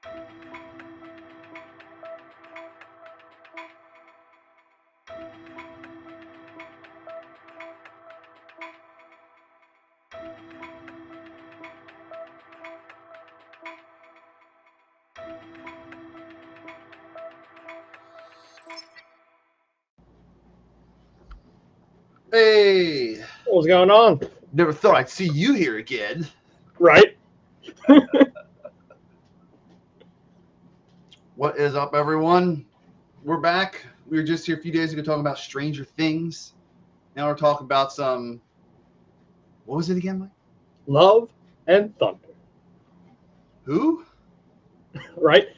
Hey, What's going on? never thought I'd see you here again. Right? What is up, everyone? We're back. We were just here a few days ago talking about Stranger Things. Now we're talking about some. What was it again, Mike? Love and Thunder. Who? Right?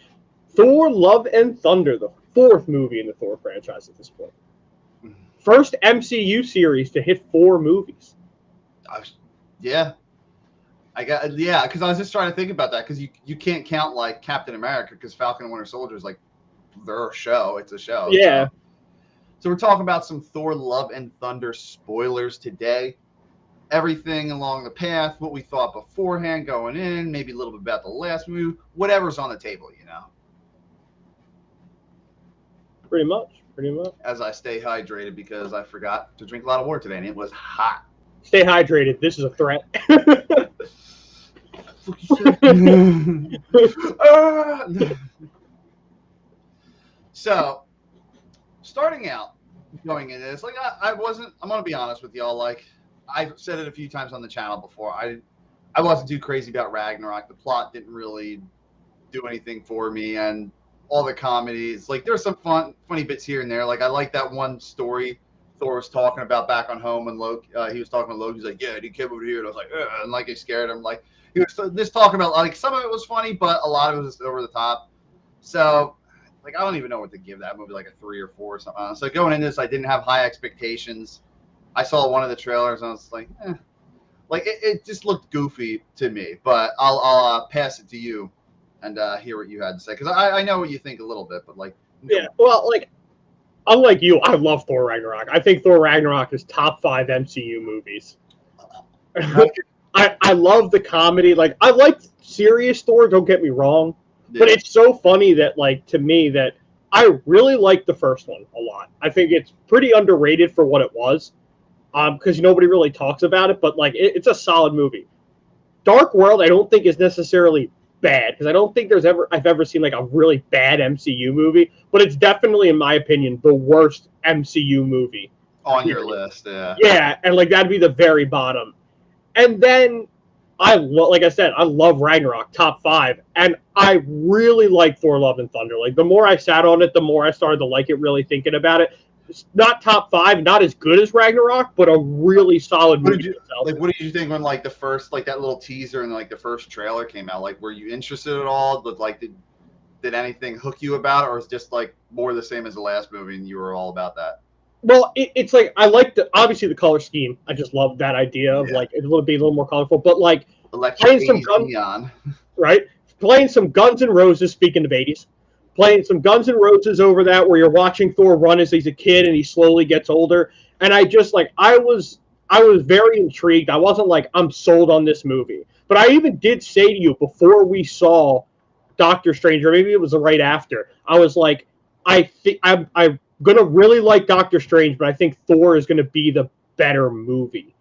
Thor, Love and Thunder, the fourth movie in the Thor franchise at this point. First MCU series to hit 4 movies. Yeah. Because I was just trying to think about that, because you can't count like Captain America, because Falcon and Winter Soldier is like their show. It's a show. Yeah. So we're talking about some Thor, Love and Thunder spoilers today. Everything along the path, what we thought beforehand going in, maybe a little bit about the last movie, whatever's on the table, you know. Pretty much. As I stay hydrated, because I forgot to drink a lot of water today, and it was hot. Stay hydrated. This is a threat. So, starting out, going into this, like I'm going to be honest with y'all, like I've said it a few times on the channel before, I wasn't too crazy about Ragnarok. The plot didn't really do anything for me, and all the comedies, like there's some funny bits here and there. Like I like that one story Thor was talking about back on home, and Loki, he was talking to Loki. He's like, "Yeah, he came over here," and I was like, ugh, and like it scared him. Like he was just talking about, like some of it was funny, but a lot of it was over the top. So, like I don't even know what to give that movie, like a 3 or 4 or something. So going into this, I didn't have high expectations. I saw one of the trailers, and I was like, like it just looked goofy to me. But I'll pass it to you and hear what you had to say, because I know what you think a little bit, but like, Yeah, well, like, unlike you, I love Thor Ragnarok. I think Thor Ragnarok is top 5 MCU movies. I love the comedy. Like, I like serious Thor, don't get me wrong, but it's so funny that, like, to me, that I really like the first one a lot. I think it's pretty underrated for what it was, because nobody really talks about it, but, like, it's a solid movie. Dark World, I don't think is necessarily bad, because I don't think I've ever seen like a really bad MCU movie, but it's definitely, in my opinion, the worst MCU movie on your list. Yeah, and like that'd be the very bottom. And then like I said, I love Ragnarok, top 5, and I really like Thor: Love and Thunder. Like the more I sat on it, the more I started to like it. Really thinking about it, it's not top 5, not as good as Ragnarok, but a really solid movie. What did you think when like the first, like that little teaser and like the first trailer came out? Like, were you interested at all? Did anything hook you about it, or was it just like more the same as the last movie and you were all about that? Well, it's like I like obviously the color scheme. I just love that idea of like it would be a little more colorful, but like playing some neon, right? Playing some Guns N' Roses. Speaking of 80s, playing some Guns N' Roses over that, where you're watching Thor run as he's a kid and he slowly gets older. And I just like I was very intrigued. I wasn't like I'm sold on this movie, but I even did say to you before we saw Doctor Strange, or maybe it was right after, I was like, I think I'm gonna really like Doctor Strange, but I think Thor is gonna be the better movie.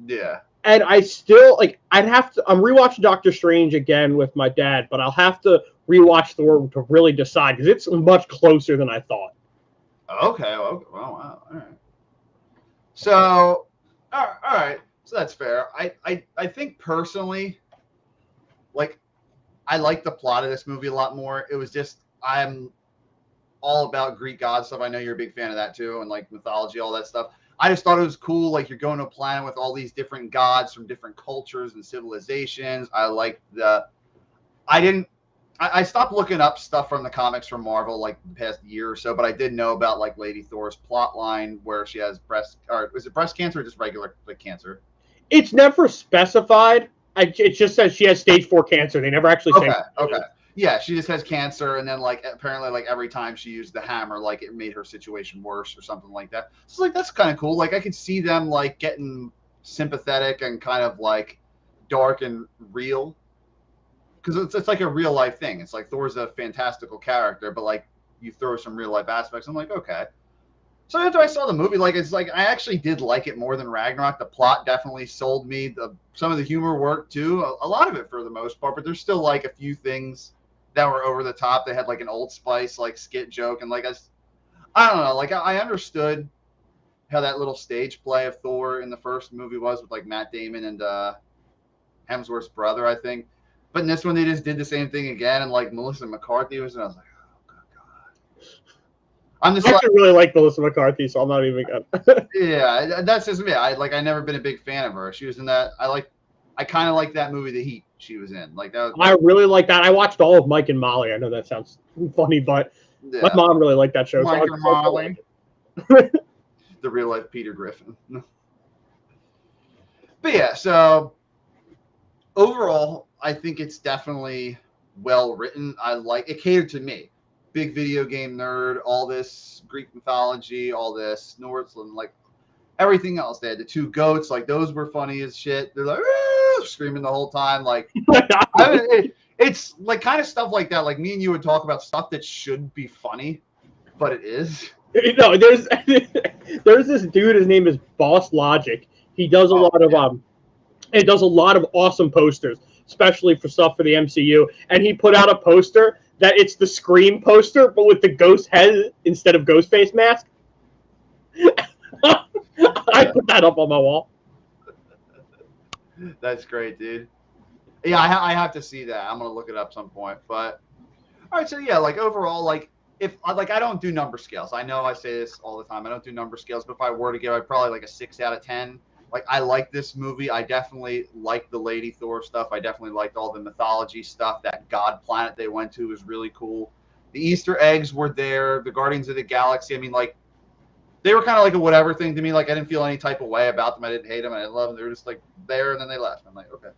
Yeah. And I still like I'm rewatching Doctor Strange again with my dad, but I'll have to rewatch Thor to really decide, because it's much closer than I thought. Okay. Well, wow. All right. So, all right. So that's fair. I think personally, like, I like the plot of this movie a lot more. It was just, I'm all about Greek god stuff. I know you're a big fan of that too, and like mythology, all that stuff. I just thought it was cool. Like, you're going to a planet with all these different gods from different cultures and civilizations. I like I stopped looking up stuff from the comics from Marvel like the past year or so, but I did know about like Lady Thor's plot line where she has is it breast cancer or just regular like cancer? It's never specified. It just says she has stage 4 cancer. They never actually say. Okay. Yeah, she just has cancer, and then like apparently like every time she used the hammer, like it made her situation worse or something like that. So like that's kind of cool. Like I could see them like getting sympathetic and kind of like dark and real. because it's like a real life thing. It's like Thor's a fantastical character, but like you throw some real life aspects. I'm like, okay. So after I saw the movie, like it's like I actually did like it more than Ragnarok. The plot definitely sold me. Some of the humor worked too. A lot of it for the most part, but there's still like a few things that were over the top. They had like an Old Spice like skit joke, and like I don't know. Like I understood how that little stage play of Thor in the first movie was with like Matt Damon and Hemsworth's brother, I think. But in this one, they just did the same thing again, and like Melissa McCarthy was, and I was like, oh good god. I'm just I actually really like Melissa McCarthy, so I'm not even gonna. yeah, that's just me. I never been a big fan of her. She was in that. I kind of like that movie, The Heat. She was in like that. I really like that. I watched all of Mike and Molly. I know that sounds funny, but my mom really liked that show. Mike and Molly, the real life Peter Griffin. But yeah, so overall, I think it's definitely well written. I like it. Catered to me, big video game nerd. All this Greek mythology, all this Norse, and like everything else. They had the two goats. Like those were funny as shit. They're like screaming the whole time. Like it's like kind of stuff like that. Like me and you would talk about stuff that should be funny, but it is. No, there's this dude. His name is Boss Logic. He does a lot of He does a lot of awesome posters, especially for stuff for the MCU. And he put out a poster that it's the Scream poster, but with the ghost head instead of ghost face mask. I put that up on my wall. That's great, dude. Yeah, I have to see that. I'm gonna look it up some point. But all right, so yeah, like overall, like if like I don't do number scales. I know I say this all the time. I don't do number scales, but if I were to give, I'd probably like a 6 out of 10. Like I like this movie. I definitely like the Lady Thor stuff. I definitely liked all the mythology stuff. That God planet they went to was really cool. The Easter eggs were there. The Guardians of the Galaxy. I mean, like they were kind of like a whatever thing to me. Like I didn't feel any type of way about them. I didn't hate them. I didn't love them. They were just like there, and then they left. I'm like, okay.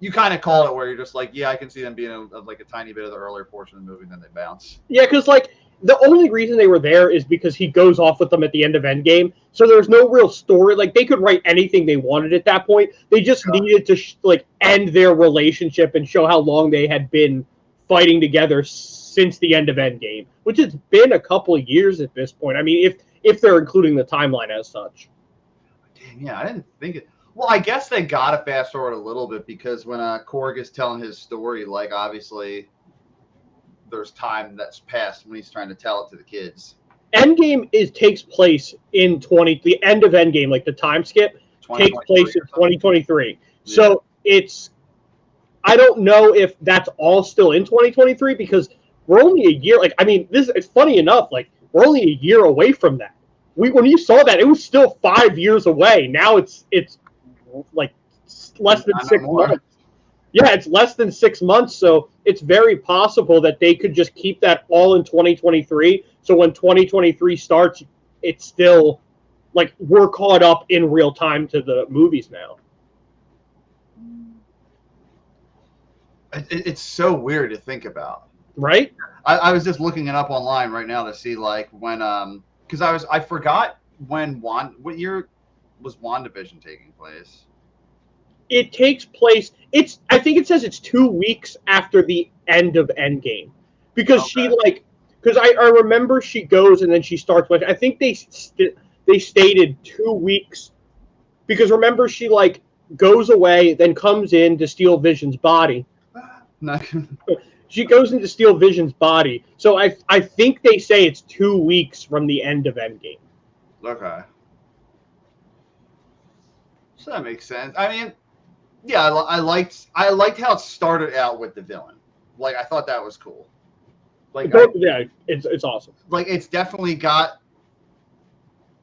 You kind of call it where you're just like, yeah, I can see them being like a tiny bit of the earlier portion of the movie, and then they bounce. Yeah, because like the only reason they were there is because he goes off with them at the end of Endgame. So there's no real story. Like they could write anything they wanted at that point. They just needed to like end their relationship and show how long they had been fighting together since the end of Endgame, which has been a couple of years at this point. I mean, if they're including the timeline as such. Damn, yeah, I didn't think it. Well, I guess they gotta fast forward a little bit because when Korg is telling his story, like obviously there's time that's passed when he's trying to tell it to the kids. Endgame takes place in the end of Endgame, like the time skip takes place in 2023. Yeah. So it's I don't know if that's all still in 2023 because we're only a year. Like I mean, it's funny enough. Like we're only a year away from that. When you saw that, it was still 5 years away. Now it's like less than 6 months. Yeah, it's less than 6 months, so it's very possible that they could just keep that all in 2023. So when 2023 starts, it's still like we're caught up in real time to the movies now. It's so weird to think about, right? I was just looking it up online right now to see like when because I forgot when what year was WandaVision taking place? It takes place. I think it says it's 2 weeks after the end of Endgame, because because I remember she goes and then she starts. I think they stated 2 weeks, because remember she like goes away, then comes in to steal Vision's body. She goes in to steal Vision's body. So I think they say it's 2 weeks from the end of Endgame. Okay. So that makes sense. I mean, yeah, I liked how it started out with the villain. Like I thought that was cool. Like it's awesome. Like it's definitely got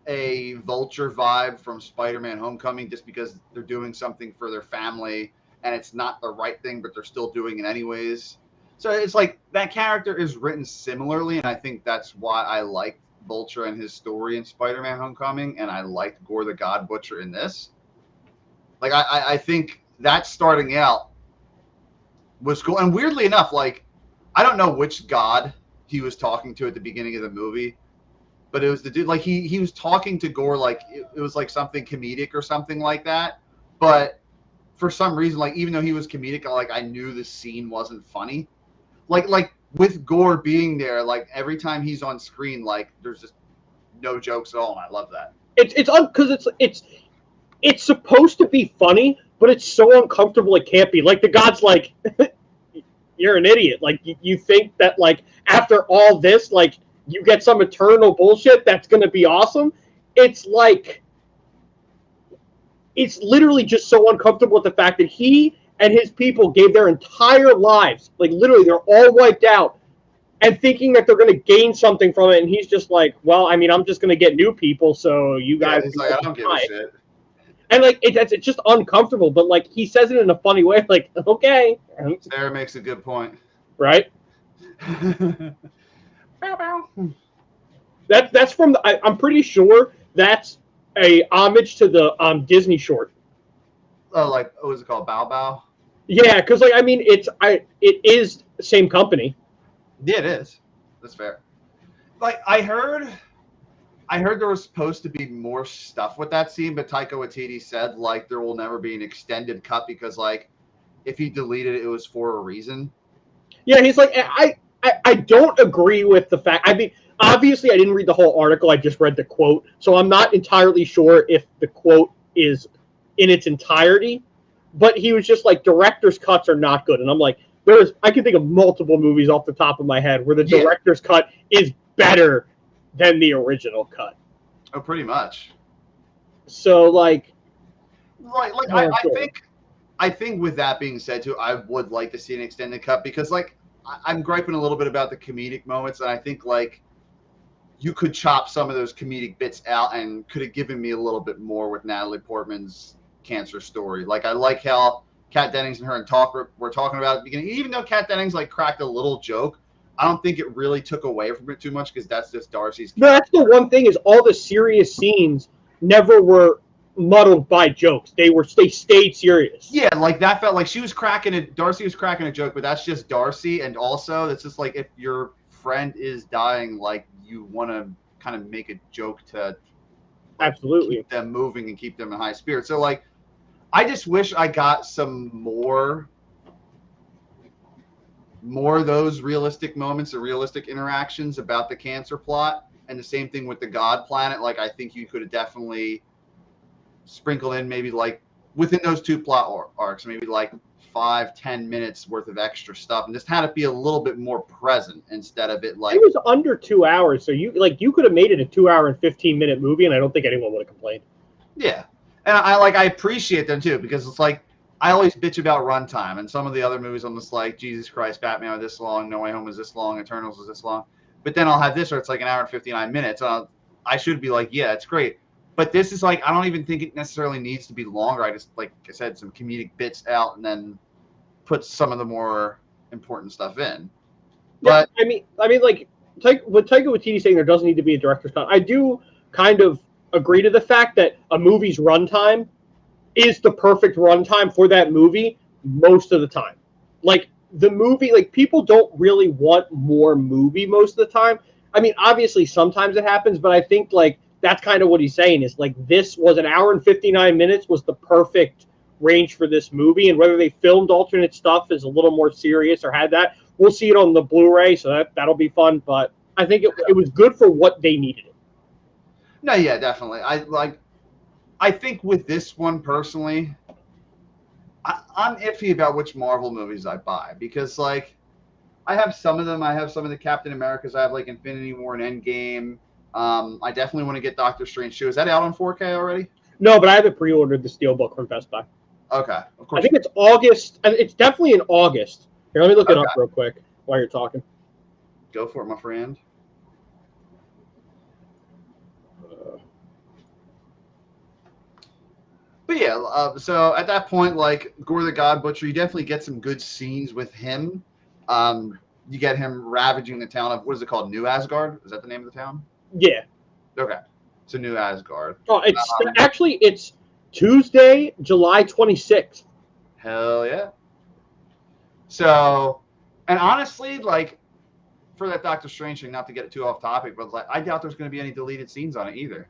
a Vulture vibe from Spider-Man: Homecoming, just because they're doing something for their family and it's not the right thing, but they're still doing it anyways. So it's like that character is written similarly, and I think that's why I liked Vulture and his story in Spider-Man: Homecoming, and I liked Gorr the God Butcher in this. Like I think that starting out was cool, and weirdly enough, like I don't know which god he was talking to at the beginning of the movie, but it was the dude. Like he was talking to Gorr like it was like something comedic or something like that. But for some reason, like even though he was comedic, like I knew the scene wasn't funny. Like with Gorr being there, like every time he's on screen, like there's just no jokes at all, and I love that. It's because it's supposed to be funny, but it's so uncomfortable it can't be. Like the god's like, you're an idiot. Like you think that like after all this, like you get some eternal bullshit that's gonna be awesome. It's like it's literally just so uncomfortable with the fact that he and his people gave their entire lives, like literally they're all wiped out, and thinking that they're going to gain something from it, and he's just like, well, I mean, I'm just going to get new people, so you guys. He's like, I don't give a shit. And like it's just uncomfortable, but like he says it in a funny way, like okay. Sarah makes a good point, right? That's from the, I'm pretty sure that's a homage to the Disney short. Oh, like what was it called? Bow Bow. Yeah, because like I mean, it is the same company. Yeah, it is. That's fair. Like I heard there was supposed to be more stuff with that scene, but Taika Waititi said like there will never be an extended cut because like if he deleted it, it was for a reason. Yeah, he's like I don't agree with the fact. I mean, obviously, I didn't read the whole article. I just read the quote, so I'm not entirely sure if the quote is in its entirety. But he was just like, director's cuts are not good, and I'm like, I can think of multiple movies off the top of my head where the director's cut is better than the original cut. Oh, pretty much. So like I think with that being said too, I would like to see an extended cut because like I'm griping a little bit about the comedic moments, and I think like you could chop some of those comedic bits out and could have given me a little bit more with Natalie Portman's cancer story. Like I like how Kat Dennings and her and were talking about at the beginning. Even though Kat Dennings like cracked a little joke, I don't think it really took away from it too much because that's just Darcy's character. No, that's the one thing is all the serious scenes never were muddled by jokes. They stayed serious. Yeah, like that felt like she was cracking it. Darcy was cracking a joke, but that's just Darcy. And also, it's just like if your friend is dying, like you want to kind of make a joke to absolutely keep them moving and keep them in high spirits. So like, I just wish I got some more of those realistic moments or realistic interactions about the cancer plot. And the same thing with the God Planet. Like I think you could have definitely sprinkled in maybe like within those two plot arcs, maybe like 5-10 minutes worth of extra stuff, and just had it be a little bit more present instead of it like it was under 2 hours, so you could have made it a 2 hour and 15-minute movie, and I don't think anyone would have complained. Yeah, and I appreciate them too because it's like I always bitch about runtime, and some of the other movies I'm just like Jesus Christ, Batman was this long, No Way Home was this long, Eternals was this long, but then I'll have this where it's like an hour and 59 minutes. I should be like, yeah, it's great. But this is like, I don't even think it necessarily needs to be longer. I just, like I said, some comedic bits out and then put some of the more important stuff in. But yeah, I mean, like with Taika Waititi saying there doesn't need to be a director's cut, I do kind of agree to the fact that a movie's runtime is the perfect runtime for that movie most of the time. Like the movie, like people don't really want more movie most of the time. I mean, obviously sometimes it happens, but I think like that's kind of what he's saying is like this was an hour and 59 minutes was the perfect range for this movie, and whether they filmed alternate stuff is a little more serious or had that, we'll see it on the Blu-ray, so that'll be fun. But I think it was good for what they needed it. No, yeah, definitely. I think with this one personally, I'm iffy about which Marvel movies I buy because like I have some of them. I have some of the Captain Americas. I have like Infinity War and Endgame. I definitely want to get Doctor Strange too. Is that out on 4K already? No, but I haven't pre-ordered the Steelbook from Best Buy. Okay, of course. I think it's August, and it's definitely in August. Here, let me look it up real quick while you're talking. Go for it, my friend. But yeah, so at that point, like Gorr the God Butcher, you definitely get some good scenes with him. You get him ravaging the town of, what is it called? New Asgard? Is that the name of the town? Yeah. Okay. So New Asgard. Oh, it's Tuesday, July 26th. Hell yeah. So, and honestly, like, for that Doctor Strange thing, not to get it too off topic, but like, I doubt there's going to be any deleted scenes on it either.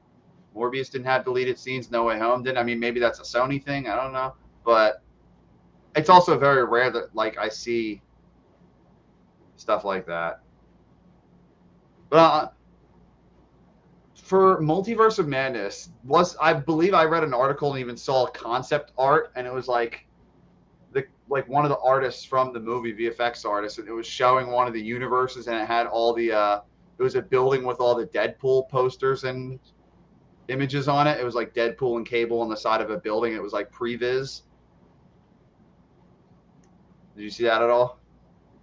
Morbius didn't have deleted scenes. No Way Home didn't. I mean, maybe that's a Sony thing. I don't know. But it's also very rare that like I see stuff like that. But for Multiverse of Madness, I believe I read an article and even saw concept art, and it was like one of the artists from the movie, VFX artist, and it was showing one of the universes, and it had all the it was a building with all the Deadpool posters and images on it. It was like Deadpool and Cable on the side of a building. It was like previs. Did you see that at all?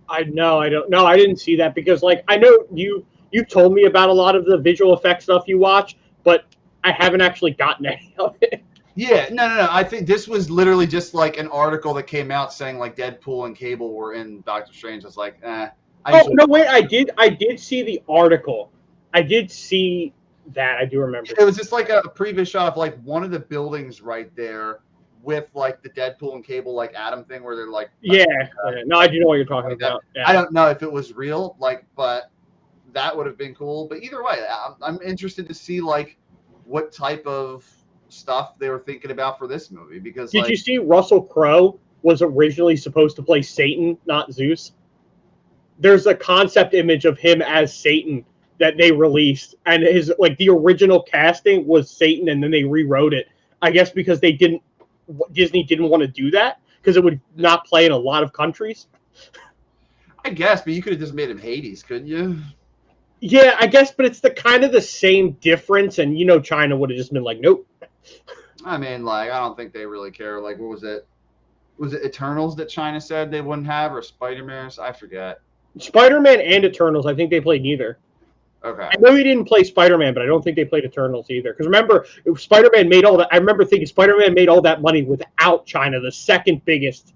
I don't know. I didn't see that because like I know you told me about a lot of the visual effects stuff you watch, but I haven't actually gotten any of it. Yeah, no. I think this was literally just like an article that came out saying like Deadpool and Cable were in Doctor Strange. I was like, No, wait, I did see the article. I did see that. I do remember. It was just like a previous shot of like one of the buildings right there with like the Deadpool and Cable like Atom thing where they're like, no, I do know what you're talking about. Yeah. I don't know if it was real, like, but that would have been cool. But either way, I'm interested to see like what type of stuff they were thinking about for this movie. Because did you see Russell Crowe was originally supposed to play Satan, not Zeus? There's a concept image of him as Satan that they released, and his like the original casting was Satan, and then they rewrote it. I guess because Disney didn't want to do that because it would not play in a lot of countries. I guess, but you could have just made him Hades, couldn't you? Yeah, I guess, but it's the kind of the same difference, and China would have just been like, nope. I mean, like, I don't think they really care. Like, what was it? Was it Eternals that China said they wouldn't have, or Spider-Man? I forget. Spider-Man and Eternals, I think they played neither. Okay. I know he didn't play Spider-Man, but I don't think they played Eternals either. Because remember, Spider-Man made all that. I remember thinking Spider-Man made all that money without China, the second biggest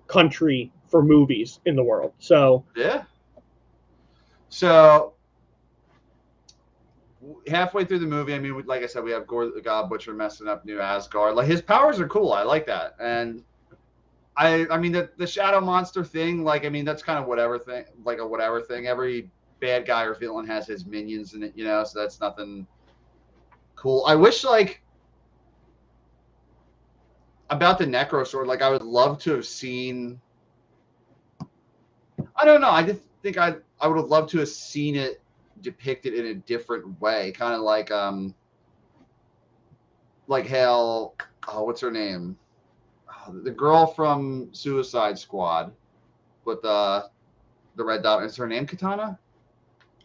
country for movies in the world. So yeah. So halfway through the movie, I mean, like I said, we have Gorr the God Butcher messing up New Asgard. Like his powers are cool. I like that, and I mean the Shadow Monster thing. Like I mean, that's kind of whatever thing. Like a whatever thing. Every bad guy or villain has his minions in it, so that's nothing cool. I wish like about the Necro Sword. Like I would love to have seen. I don't know. I just think I would have loved to have seen it depicted in a different way, kind of like how what's her name, the girl from Suicide Squad with the red dot. Is her name Katana?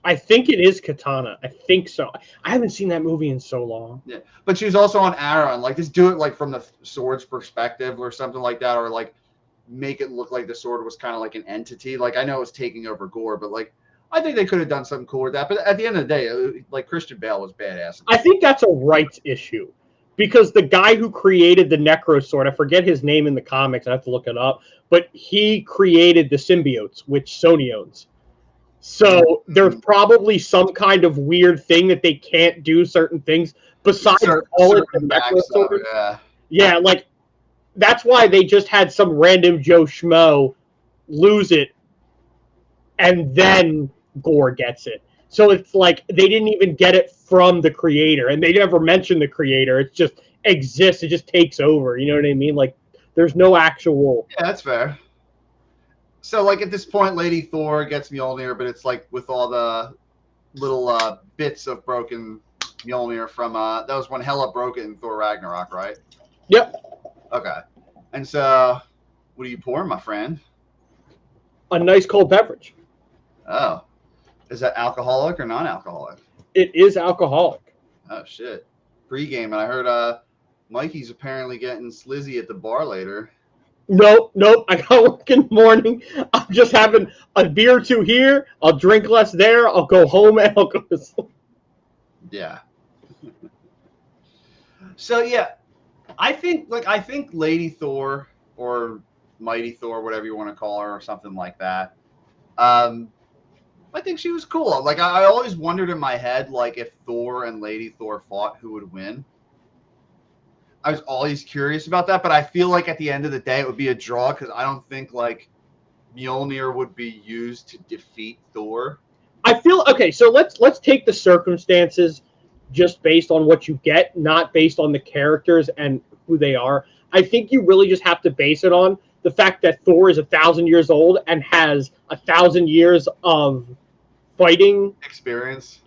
I think it is Katana. I think so. I haven't seen that movie in so long. Yeah, but she was also on Arrow, and like just do it like from the sword's perspective or something like that, or like make it look like the sword was kind of like an entity. Like I know it was taking over Gorr, but like I think they could have done something cool with that. But at the end of the day, like Christian Bale was badass. I think that's a rights issue because the guy who created the Necro Sword, I forget his name in the comics, I have to look it up, but he created the symbiotes, which Sony owns. So there's probably some kind of weird thing that they can't do certain things besides call it the Necro Sword. Yeah, like that's why they just had some random Joe Schmo lose it, and then Gorr gets it. So it's like they didn't even get it from the creator, and they never mentioned the creator. It just exists. It just takes over. You know what I mean? Like there's no actual. Yeah, that's fair. So like at this point, Lady Thor gets Mjolnir, but it's like with all the little bits of broken Mjolnir from that was when Hela broke it in Thor Ragnarok, right? Yep. Okay. And so, what are you pouring, my friend? A nice cold beverage. Oh. Is that alcoholic or non-alcoholic? It is alcoholic. Oh, shit. Pre-game, and I heard Mikey's apparently getting slizzy at the bar later. Nope. I got work in the morning. I'm just having a beer or two here. I'll drink less there. I'll go home and I'll go to sleep. Yeah. So, yeah. I think Lady Thor or Mighty Thor, whatever you want to call her, or something like that. I think she was cool. Like I always wondered in my head, like if Thor and Lady Thor fought, who would win. I was always curious about that, but I feel like at the end of the day, it would be a draw because I don't think like Mjolnir would be used to defeat Thor. I feel okay. So let's take the circumstances just based on what you get, not based on the characters and who they are. I think you really just have to base it on the fact that Thor is 1,000 years old and has 1,000 years of fighting experience.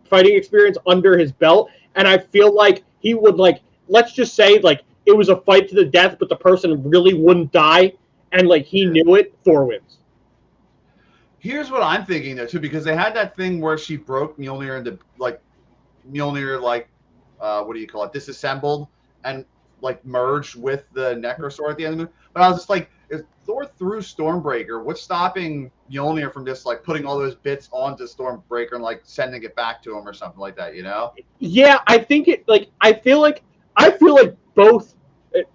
Fighting experience under his belt, and I feel like he would let's just say it was a fight to the death, but the person really wouldn't die, and he knew it. Thor wins. Here's what I'm thinking though too, because they had that thing where she broke Mjolnir into Mjolnir what do you call it? Disassembled and merged with the Necrosword at the end of the movie. But I was just like, if Thor threw Stormbreaker, what's stopping Mjolnir from just putting all those bits onto Stormbreaker and sending it back to him or something like that? Yeah, I think it I feel like both.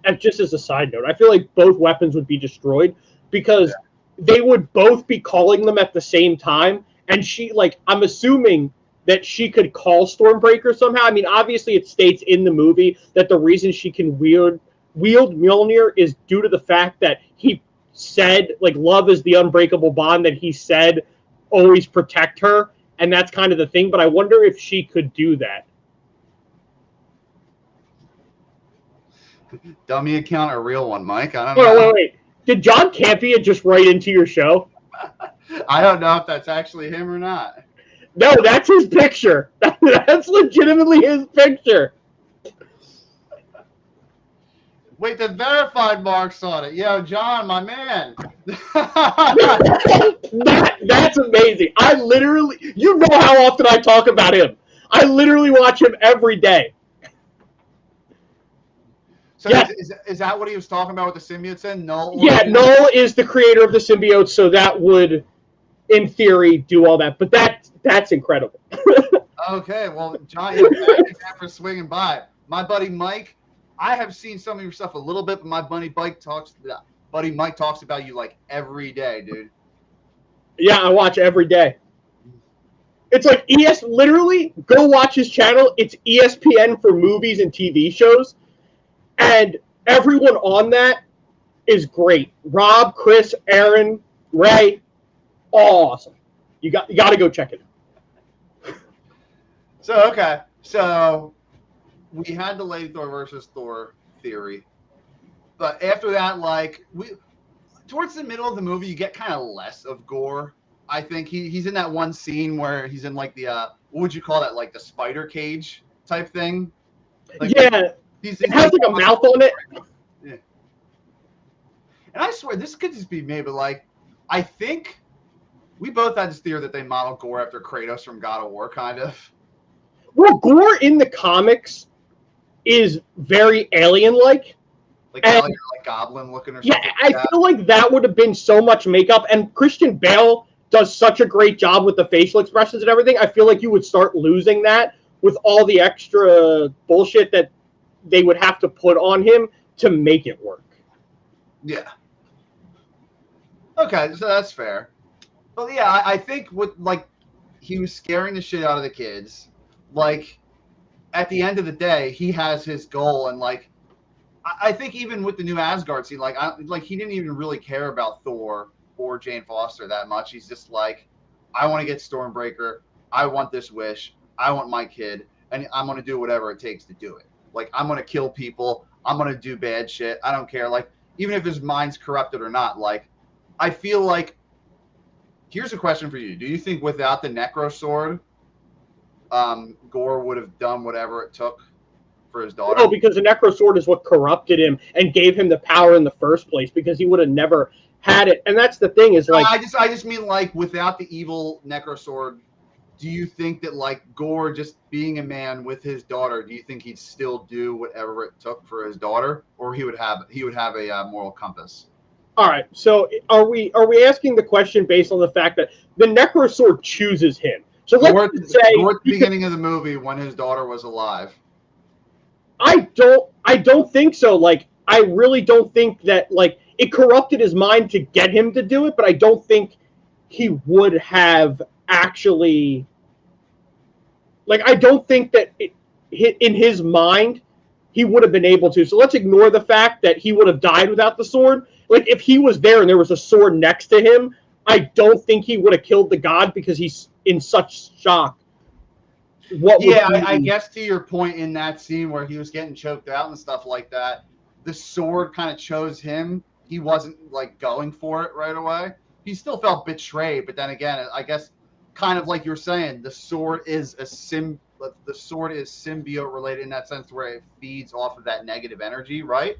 And just as a side note, I feel like both weapons would be destroyed because they would both be calling them at the same time. And she, I'm assuming that she could call Stormbreaker somehow. I mean, obviously it states in the movie that the reason she can wield Mjolnir is due to the fact that he said, love is the unbreakable bond that he said always protect her. And that's kind of the thing. But I wonder if she could do that. Dummy account or real one, Mike? I don't know. Wait. Did John Campia just write into your show? I don't know if that's actually him or not. No, that's his picture. That's legitimately his picture. Wait, the verified marks on it. Yo, John, my man. That's amazing. I literally, you know how often I talk about him. I literally watch him every day. So yes. Is that what he was talking about with the symbiotes then? Null? Yeah, Null is the creator of the symbiotes, so that would, in theory, do all that. But that's incredible. Okay, well, John, thank you for swinging by. My buddy Mike, I have seen some of your stuff a little bit, but my buddy Mike talks about you every day, dude. Yeah, I watch every day. It's literally, go watch his channel. It's ESPN for movies and TV shows. And everyone on that is great. Rob, Chris, Aaron, Ray, all awesome. You got to go check it out. So we had the Lady Thor versus Thor theory, but after that, towards the middle of the movie, you get kind of less of Gorr. I think he's in that one scene where he's in the what would you call that, the spider cage type thing? Yeah. It has a mouth on it. Yeah. And I swear, this could just be me, but I think we both had this theory that they modeled Gorr after Kratos from God of War, kind of. Well, Gorr in the comics is very alien-like. Alien, goblin looking or something. Yeah, I feel like that would have been so much makeup, and Christian Bale does such a great job with the facial expressions and everything. I feel like you would start losing that with all the extra bullshit that they would have to put on him to make it work. Yeah. Okay, so that's fair. But yeah, I think with he was scaring the shit out of the kids. At the end of the day, he has his goal, and I think even with the new Asgard scene, he didn't even really care about Thor or Jane Foster that much. He's just I want to get Stormbreaker. I want this wish. I want my kid, and I'm going to do whatever it takes to do it. I'm going to kill people. I'm going to do bad shit. I don't care. Even if his mind's corrupted or not, I feel here's a question for you. Do you think without the Necro Sword, Gorr would have done whatever it took for his daughter? No, because the Necro Sword is what corrupted him and gave him the power in the first place, because he would have never had it. And that's the thing is I just mean without the evil Necro Sword, do you think that Gorr just being a man with his daughter, do you think he'd still do whatever it took for his daughter, or he would have a moral compass? All right. So are we asking the question based on the fact that the Necro Sword chooses him? So let's say Gorr at the beginning of the movie when his daughter was alive. I don't think so. I really don't think that it corrupted his mind to get him to do it, but I don't think he would have actually, I don't think that in his mind he would have been able to. So let's ignore the fact that he would have died without the sword. If he was there and there was a sword next to him, I don't think he would have killed the god because he's in such shock. I guess to your point in that scene where he was getting choked out and stuff like that, the sword kind of chose him he wasn't like going for it right away. He still felt betrayed, but then again, I guess kind of like you're saying, the sword is symbiote related in that sense where it feeds off of that negative energy, right?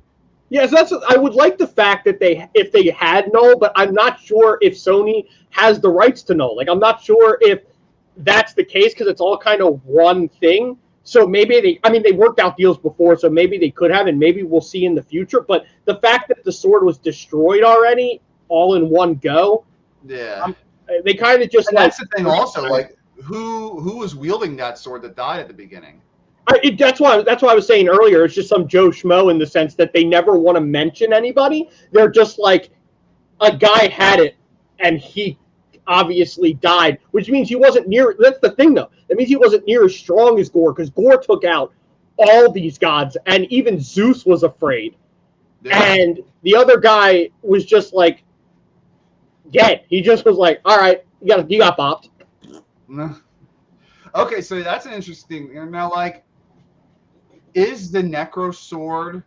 Yes, I would like the fact that if they had Null, but I'm not sure if Sony has the rights to Null. Like, I'm not sure if that's the case because it's all kind of one thing. So maybe they worked out deals before, so maybe they could have, and maybe we'll see in the future. But the fact that the sword was destroyed already, all in one go, yeah, they kind of just and that's the thing. Also, like who was wielding that sword that died at the beginning? That's why I was saying earlier. It's just some Joe Schmo in the sense that they never want to mention anybody. They're just like, a guy had it, and he obviously died, which means he wasn't near. That's the thing, though. That means he wasn't near as strong as Gorr, because Gorr took out all these gods, and even Zeus was afraid. Yeah. And the other guy was just like dead. He just was like, "All right, you got bopped." Okay, so that's an interesting. Now, like, is the Necro Sword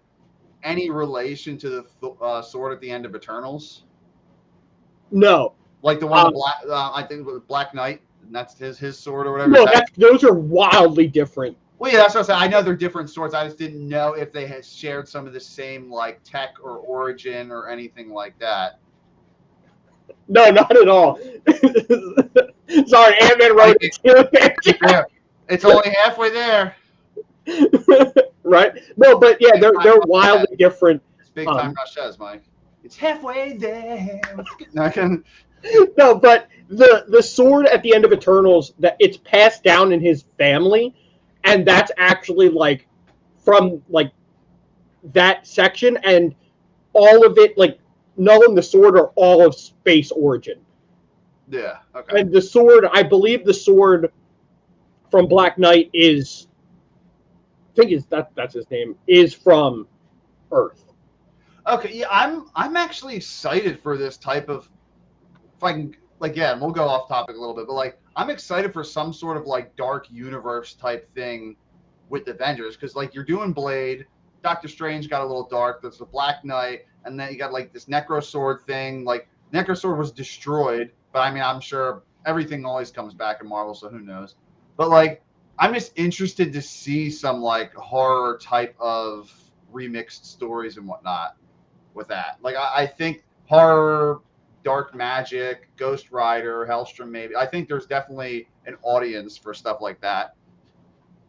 any relation to the sword at the end of Eternals? No. Like the one, I think it was Black Knight, and that's his sword or whatever. No, those are wildly different. Well, yeah, that's what I said. I know they're different swords. I just didn't know if they had shared some of the same like tech or origin or anything like that. No, not at all. Sorry, Ant-Man wrote it. Yeah, it's only halfway there. Right? No, but yeah, they're wildly different. It's big time Rushes, Mike. It's halfway there. No, but the sword at the end of Eternals, that it's passed down in his family, and that's actually like from like that section, and all of it, like Null and the sword are all of space origin. Yeah. Okay. And the sword, I believe, the sword from Black Knight is, I think that's his name, is from Earth. Okay, yeah, I'm actually excited for this type of, if I can, like, yeah, we'll go off topic a little bit, but like, I'm excited for some sort of like dark universe type thing with Avengers, because like you're doing Blade, Doctor Strange got a little dark, there's the Black Knight, and then you got like this Necro Sword thing. Like Necro Sword was destroyed, but I mean, I'm sure everything always comes back in Marvel, so who knows? But like, I'm just interested to see some like horror type of remixed stories and whatnot with that. Like, I think horror, dark magic, Ghost Rider, Hellstrom, maybe. I think there's definitely an audience for stuff like that.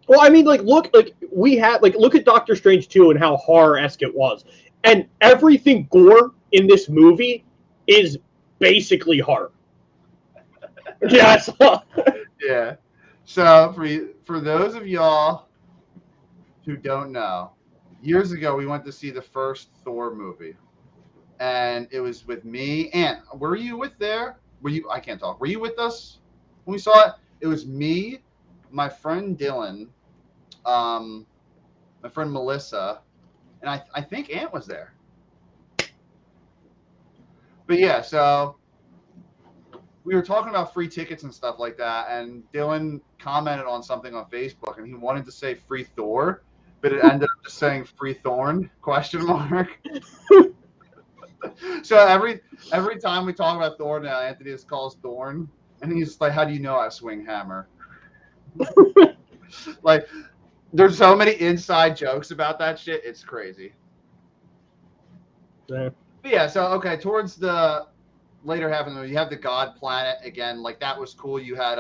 Well, I mean, look at Doctor Strange 2 and how horror-esque it was. And everything Gorr in this movie is basically horror. Yes. Yeah. So for those of y'all who don't know, years ago we went to see the first Thor movie, and it was with me. And were you with there? Were you? I can't talk. Were you with us when we saw it? It was me, my friend Dylan, my friend Melissa, and I think Ant was there. But yeah, so we were talking about free tickets and stuff like that, and Dylan commented on something on Facebook, and he wanted to say free Thor, but it ended up just saying free Thorn ? So every time we talk about Thor now, Anthony just calls Thorn, and he's like, "How do you know I swing hammer?" Like, there's so many inside jokes about that shit. It's crazy. Yeah. But yeah, so okay, towards the later half of the movie, you have the God Planet again. Like, that was cool. You had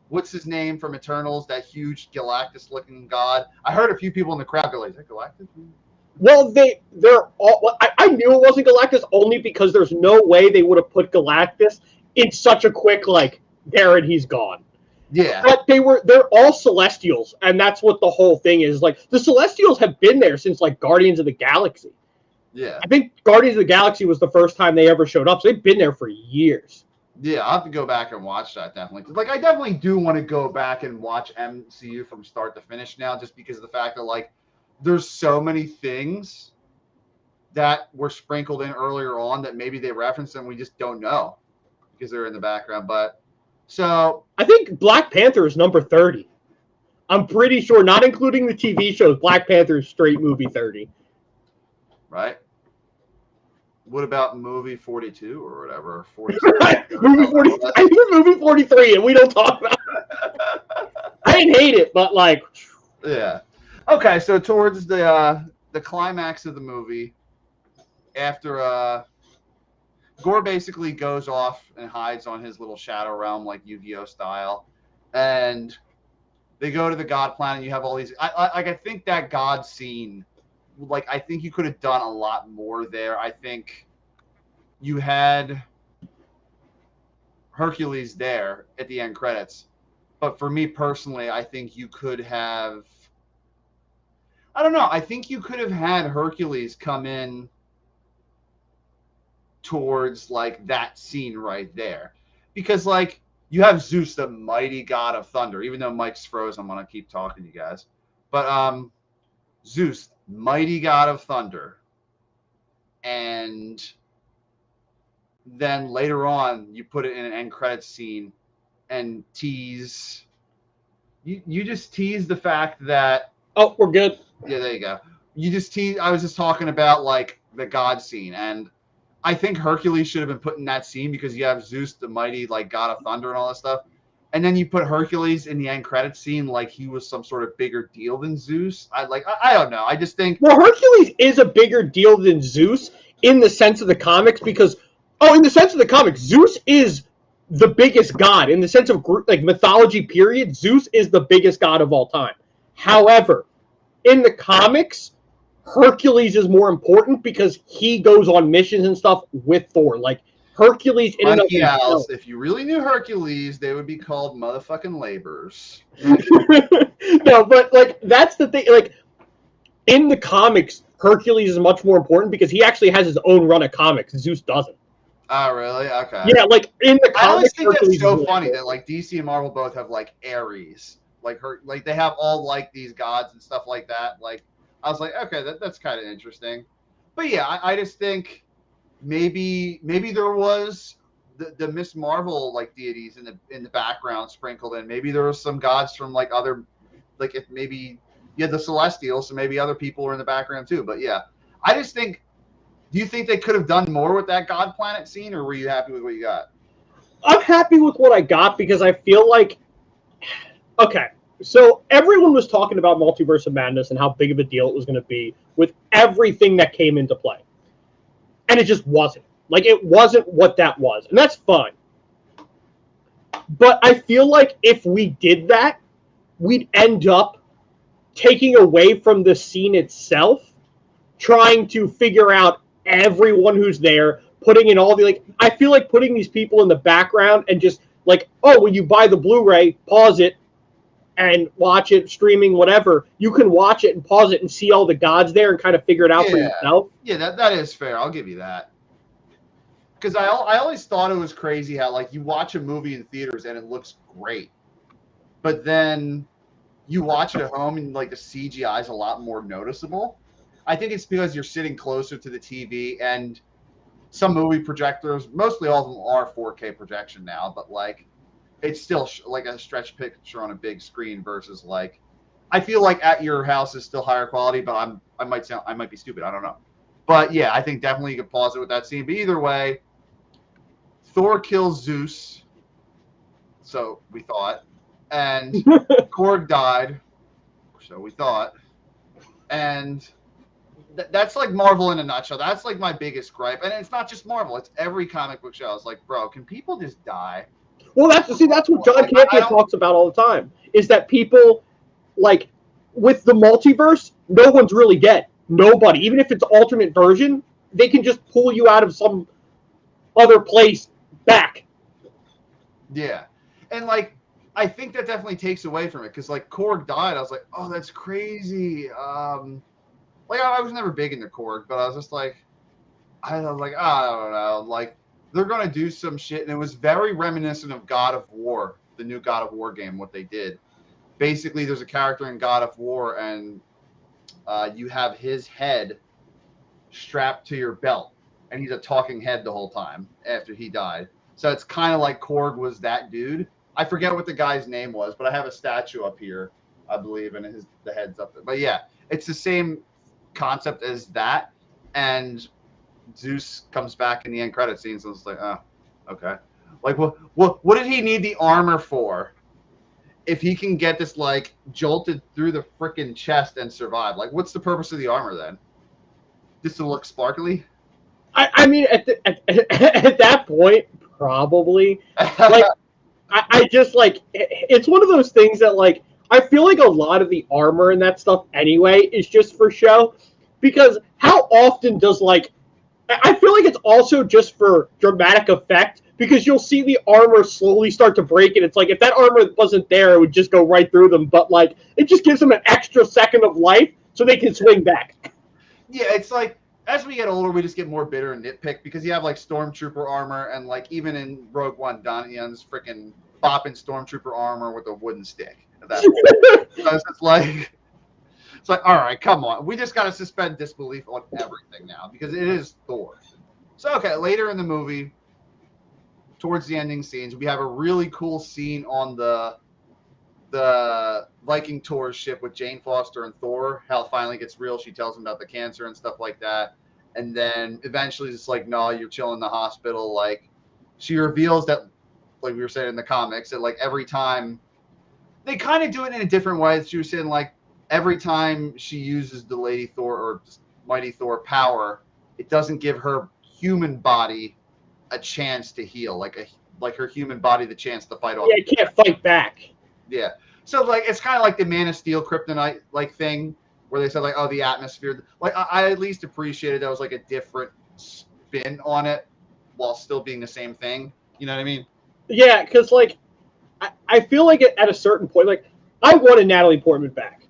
what's his name from Eternals? That huge Galactus-looking god. I heard a few people in the crowd go like, "Is that Galactus?" Well, they're all. I knew it wasn't Galactus only because there's no way they would have put Galactus in such a quick like, there and he's gone. Yeah. But they're all Celestials, and that's what the whole thing is. Like, the Celestials have been there since like Guardians of the Galaxy. Yeah. I think Guardians of the Galaxy was the first time they ever showed up, so they've been there for years. Yeah, I'll have to go back and watch that, definitely. Like, I definitely do want to go back and watch MCU from start to finish now, just because of the fact that, like, there's so many things that were sprinkled in earlier on that maybe they referenced and we just don't know because they're in the background. But so I think Black Panther is number 30. I'm pretty sure, not including the TV shows, Black Panther is straight movie 30. Right. What about movie 42 or whatever? 46. movie 40. I think movie 43, and we don't talk about it. I didn't hate it, but like, yeah. Okay, so towards the climax of the movie, after Gorr basically goes off and hides on his little shadow realm, like Yu-Gi-Oh style, and they go to the God planet. And you have all these. I think that God scene, like I think you could have done a lot more there. I think you had Hercules there at the end credits, but for me personally, I think you could have. I don't know. I think you could have had Hercules come in towards like that scene right there, because like you have Zeus, the mighty god of thunder. Even though Mike's frozen, I'm gonna keep talking to you guys. But Zeus, mighty god of thunder, and then later on you put it in an end credits scene and tease. You just tease the fact that oh, we're good. Yeah, there you go. You just tease. I was just talking about like the god scene, and I think Hercules should have been put in that scene because you have Zeus, the mighty like god of thunder, and all that stuff. And then you put Hercules in the end credits scene like he was some sort of bigger deal than Zeus. I don't know. I just think Well, Hercules is a bigger deal than Zeus in the sense of the comics because, in the sense of the comics, Zeus is the biggest god. In the sense of like mythology, period, Zeus is the biggest god of all time. However, in the comics, Hercules is more important because he goes on missions and stuff with Thor. Like Hercules in and of Mikey himself. Alice, if you really knew Hercules, they would be called motherfucking laborers. No, but like that's the thing. Like in the comics, Hercules is much more important because he actually has his own run of comics. Zeus doesn't. Oh, really? Okay. Yeah, like in the comics, I always think Hercules that's so really funny important. that like DC and Marvel both have like Ares, like they have all like these gods and stuff like that. Like I was like, okay, that's kind of interesting. But yeah, I just think maybe there was the Ms.MArvel like deities in the background sprinkled in. Maybe there was some gods from like other, like if maybe you had the Celestials, so maybe other people were in the background too. But yeah, I just think. Do you think they could have done more with that God planet scene, or were you happy with what you got? I'm happy with what I got because I feel like, okay, so everyone was talking about Multiverse of Madness and how big of a deal it was going to be with everything that came into play. And it just wasn't. Like, it wasn't what that was. And that's fine. But I feel like if we did that, we'd end up taking away from the scene itself, trying to figure out everyone who's there, putting in all the, like, I feel like putting these people in the background and just, like, oh, when you buy the Blu-ray, pause it and watch it, streaming, whatever, you can watch it and pause it and see all the gods there and kind of figure it out for yourself. Yeah, that is fair. I'll give you that. Because I always thought it was crazy how, like, you watch a movie in theaters and it looks great. But then you watch it at home and, like, the CGI is a lot more noticeable. I think it's because you're sitting closer to the TV, and some movie projectors, mostly all of them are 4K projection now, but, like, it's still like a stretch picture on a big screen versus, like, I feel like at your house is still higher quality, but I might be stupid. I don't know. But yeah, I think definitely you could pause it with that scene. But either way, Thor kills Zeus, so we thought, and Korg died, so we thought, and that's like Marvel in a nutshell. That's like my biggest gripe, and it's not just Marvel; it's every comic book show. It's like, bro, can people just die? Well, that's what John Campion talks about all the time. Is that people, like, with the multiverse, no one's really dead. Nobody, even if it's alternate version, they can just pull you out of some other place back. Yeah, and like I think that definitely takes away from it because like Korg died. I was like, oh, that's crazy. Like I was never big into Korg, but I was just like, I don't know. Like they're gonna do some shit, and it was very reminiscent of God of War, the new God of War game. What they did, basically, there's a character in God of War, and you have his head strapped to your belt, and he's a talking head the whole time after he died. So it's kind of like Korg was that dude. I forget what the guy's name was, but I have a statue up here, I believe, and the head's up there. But yeah, it's the same concept as that, and Zeus comes back in the end credit scenes, and it's like, oh, okay. Like, what did he need the armor for? If he can get this like jolted through the freaking chest and survive, like, what's the purpose of the armor then? Just to look sparkly? I mean, at that point, probably. Like, I just like it's one of those things that like I feel like a lot of the armor and that stuff anyway is just for show, because how often does like I feel like it's also just for dramatic effect, because you'll see the armor slowly start to break, and it's like if that armor wasn't there, it would just go right through them. But like it just gives them an extra second of life so they can swing back. Yeah, it's like as we get older, we just get more bitter and nitpick because you have like Stormtrooper armor, and like even in Rogue One, Donnie Yen's freaking bopping Stormtrooper armor with a wooden stick at that point. So it's like, all right, come on. We just got to suspend disbelief on everything now because it is Thor. So, okay, later in the movie, towards the ending scenes, we have a really cool scene on the Viking tour ship with Jane Foster and Thor. How it finally gets real. She tells him about the cancer and stuff like that. And then eventually it's like, no, you're chilling in the hospital. Like, she reveals that, like we were saying in the comics, that like every time they kind of do it in a different way. She was saying like every time she uses the Lady Thor or Mighty Thor power, it doesn't give her human body a chance to heal, like her human body the chance to fight off. Yeah, it can't fight back. Yeah. So like it's kind of like the Man of Steel kryptonite like thing where they said like, oh, the atmosphere. Like I at least appreciated that was like a different spin on it while still being the same thing. You know what I mean? Yeah, because like I feel like at a certain point, like I wanted Natalie Portman back.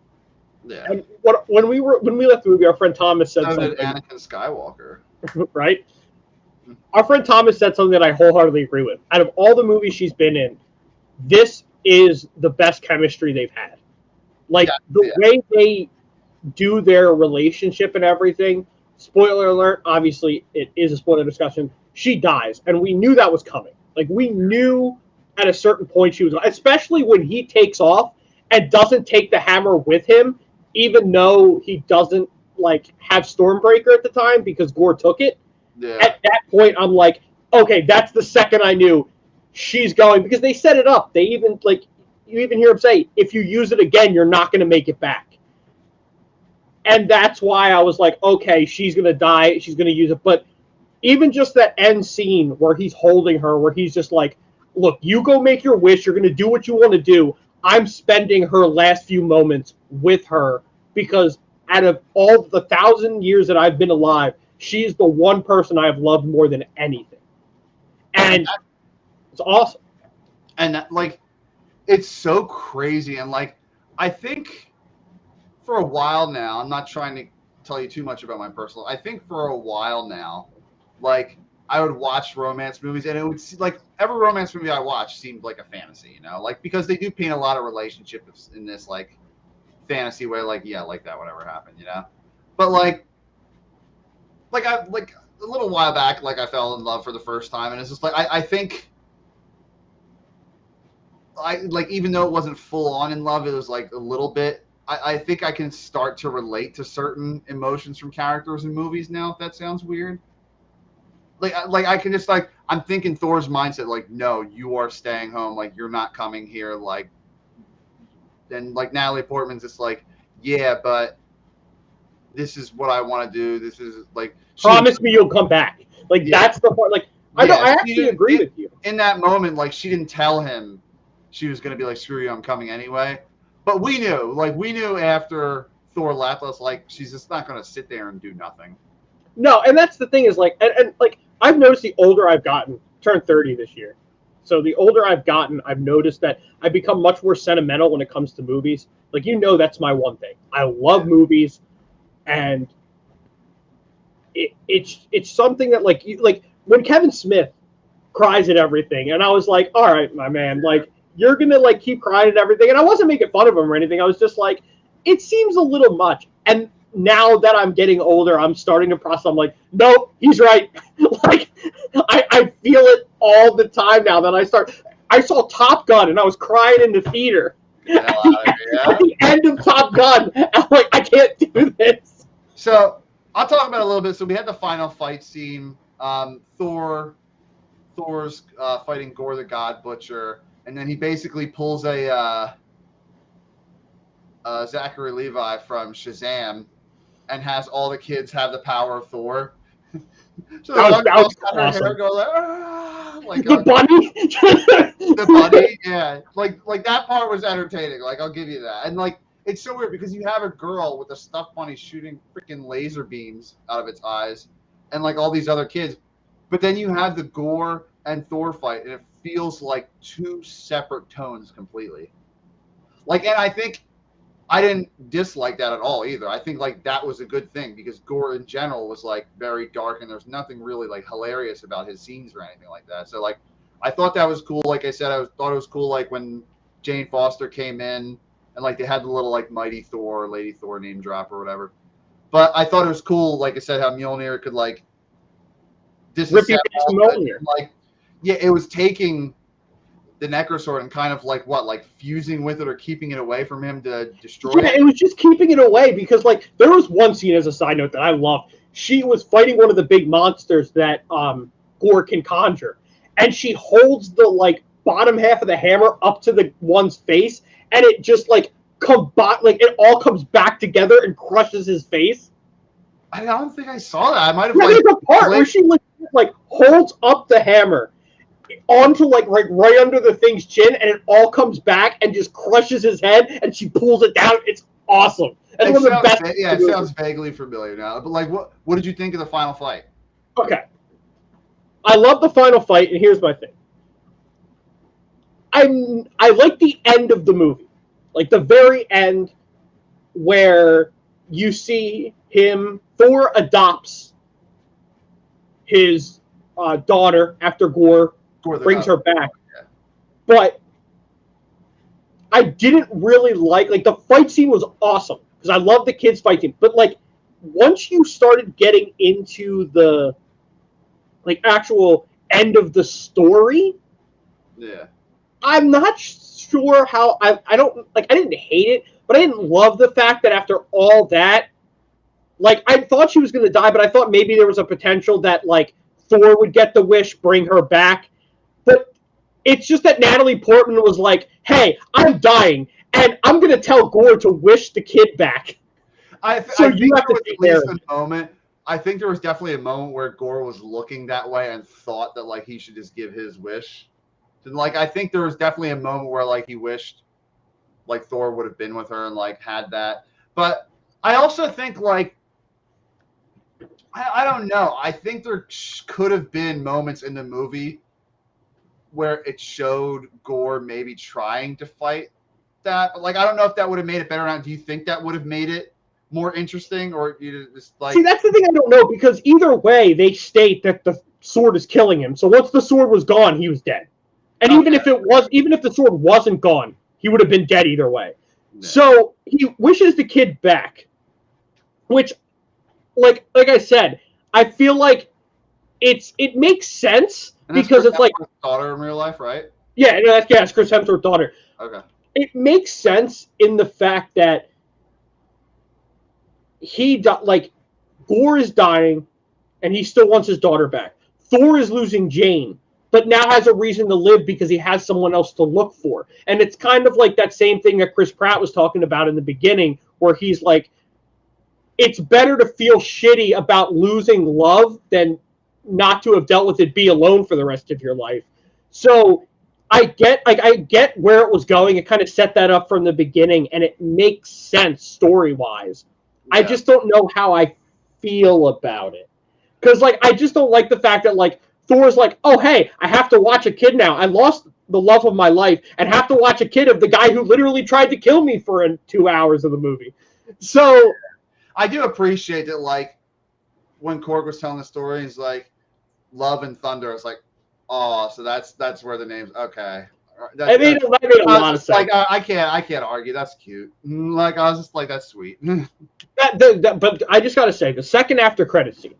Yeah. And when we left the movie, our friend Thomas said So something. did Anakin Skywalker. Right? Our friend Thomas said something that I wholeheartedly agree with. Out of all the movies she's been in, this is the best chemistry they've had. Like the way they do their relationship and everything. Spoiler alert, obviously it is a spoiler discussion. She dies, and we knew that was coming. Like we knew at a certain point she was, especially when he takes off and doesn't take the hammer with him, even though he doesn't like have Stormbreaker at the time because Gorr took it. Yeah. At that point, I'm like, okay, that's the second I knew she's going, because they set it up. They even like you even hear him say, if you use it again, you're not going to make it back. And that's why I was like, okay, she's going to die. She's going to use it. But even just that end scene where he's holding her, where he's just like, look, you go make your wish. You're going to do what you want to do. I'm spending her last few moments with her because out of all the 1,000 years that I've been alive, she's the one person I have loved more than anything. And it's awesome. And that, like, it's so crazy. And like, I think for a while now, I'm not trying to tell you too much about my personal, I think for a while now, like I would watch romance movies and it would see, like every romance movie I watched seemed like a fantasy, you know, like because they do paint a lot of relationships in this like fantasy way, like, yeah, like that, whatever happened, you know, but like I, like a little while back, like I fell in love for the first time. And it's just like, I think I like, even though it wasn't full on in love, it was like a little bit. I think I can start to relate to certain emotions from characters in movies now, if that sounds weird. Like I can just like, I'm thinking Thor's mindset, like, no, you are staying home. Like, you're not coming here. Like, and like Natalie Portman's just like, yeah, but this is what I want to do. This is like, promise me you'll come back. Like, yeah. That's the part. Like, I know, I actually agree with you. In that moment, like, she didn't tell him she was going to be like, screw you, I'm coming anyway. But we knew after Thor left us, like, she's just not going to sit there and do nothing. No, and that's the thing is, like, and like, I've noticed the older I've gotten, turned 30 this year. So the older I've gotten, I've noticed that I've become much more sentimental when it comes to movies. Like, you know, that's my one thing. I love movies, and it's something that, like when Kevin Smith cries at everything, and I was like, all right, my man, like, you're going to, like, keep crying at everything. And I wasn't making fun of him or anything. I was just like, it seems a little much. And now that I'm getting older, I'm starting to process. I'm like, nope, he's right. Like, I feel it all the time now that I saw Top Gun and I was crying in the theater. At the end of Top Gun, I'm like, I can't do this. So I'll talk about it a little bit. So we had the final fight scene. Thor's fighting Gorr the God Butcher, and then he basically pulls a Zachary Levi from Shazam, and has all the kids have the power of Thor. So the one girl's got her hair go like the bunny. The bunny, yeah. Like that part was entertaining. Like I'll give you that. And like it's so weird because you have a girl with a stuffed bunny shooting freaking laser beams out of its eyes, and like all these other kids, but then you have the Gorr and Thor fight, and it feels like two separate tones completely. Like, and I think I didn't dislike that at all either. I think like that was a good thing because Gorr in general was like very dark, and there's nothing really like hilarious about his scenes or anything like that. So like I thought that was cool. Like I said, thought it was cool like when Jane Foster came in and like they had the little like Mighty Thor, Lady Thor name drop or whatever. But I thought it was cool, like I said, how Mjolnir could like disassemble. Like yeah, it was taking the Necrosword and kind of like fusing with it or keeping it away from him to destroy it. It was just keeping it away because like there was one scene as a side note that I loved. She was fighting one of the big monsters that Gorr can conjure, and she holds the like bottom half of the hammer up to the one's face, and it just like it all comes back together and crushes his face. I don't think I saw that. I might have there's a part where she like holds up the hammer onto like right under the thing's chin, and it all comes back and just crushes his head, and she pulls it down. It's awesome. That's one of the best. Yeah, it sounds vaguely familiar now. But like, what did you think of the final fight? Okay, I love the final fight, and here's my thing. I like the end of the movie, like the very end, where you see Thor adopts his daughter after Gorr brings her back. Yeah. But I didn't really like the fight scene was awesome because I love the kids fighting. But like once you started getting into the like actual end of the story, yeah, I'm not sure how I don't like. I didn't hate it, but I didn't love the fact that after all that, like I thought she was going to die, but I thought maybe there was a potential that like Thor would get the wish, bring her back. But it's just that Natalie Portman was like, hey, I'm dying, and I'm going to tell Gorr to wish the kid back. I think you have to take care of it. I think there was definitely a moment where Gorr was looking that way and thought that like he should just give his wish. And like I think there was definitely a moment where like he wished like Thor would have been with her and like had that. But I also think like I don't know. I think there could have been moments in the movie where it showed Gorr maybe trying to fight that. But like I don't know if that would have made it better or not. Do you think that would have made it more interesting, or you just like? See, that's the thing I don't know because either way they state that the sword is killing him. So once the sword was gone, he was dead. And even if the sword wasn't gone, he would have been dead either way. Yeah. So he wishes the kid back, which, like I said, I feel like it makes sense because it's like daughter in real life, right? Yeah, it's Chris Hemsworth's daughter. Okay. It makes sense in the fact that Gorr is dying, and he still wants his daughter back. Thor is losing Jane, but now has a reason to live because he has someone else to look for. And it's kind of like that same thing that Chris Pratt was talking about in the beginning, where he's like, it's better to feel shitty about losing love than not to have dealt with it, be alone for the rest of your life. So I get where it was going. It kind of set that up from the beginning, and it makes sense story-wise. Yeah. I just don't know how I feel about it. Because, I just don't like the fact that, Thor's like, oh, hey, I have to watch a kid now. I lost the love of my life and have to watch a kid of the guy who literally tried to kill me for 2 hours of the movie. So I do appreciate that, when Korg was telling the story, he's like, love and thunder. It's like, oh, so that's where the name's okay. That made a lot of sense. I can't argue. That's cute. I was just like, that's sweet. But I just gotta say, the second after credit scene,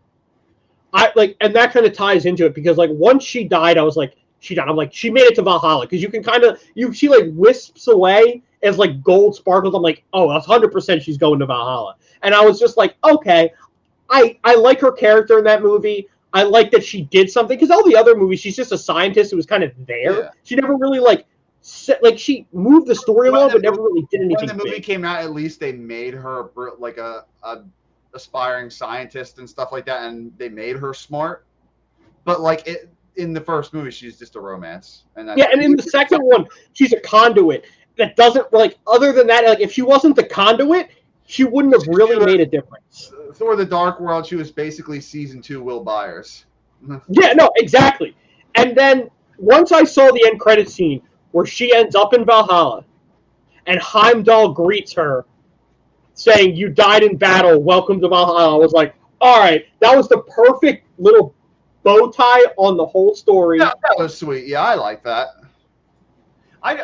and that kind of ties into it because once she died, I was like, she died. I'm like, she made it to Valhalla because you can she wisps away as gold sparkles. I'm like, oh, 100% she's going to Valhalla. And I was just like, okay, I like her character in that movie. I like that she did something because all the other movies, she's just a scientist who was kind of there. Yeah. She never really she moved the story along, but never really did anything. When the movie big. came out, at least they made her like a aspiring scientist and stuff like that, and they made her smart. But like in the first movie, she's just a romance, and yeah, and in the second one, she's a conduit that doesn't like. Other than that, like if she wasn't the conduit, she wouldn't have really made a difference. Thor: The Dark World, she was basically season 2 Will Byers. Yeah, no, exactly. And then once I saw the end credit scene where she ends up in Valhalla, and Heimdall greets her, saying, "You died in battle. Welcome to Valhalla." I was like, "All right, that was the perfect little bow tie on the whole story." Yeah, that was sweet. Yeah, I like that. I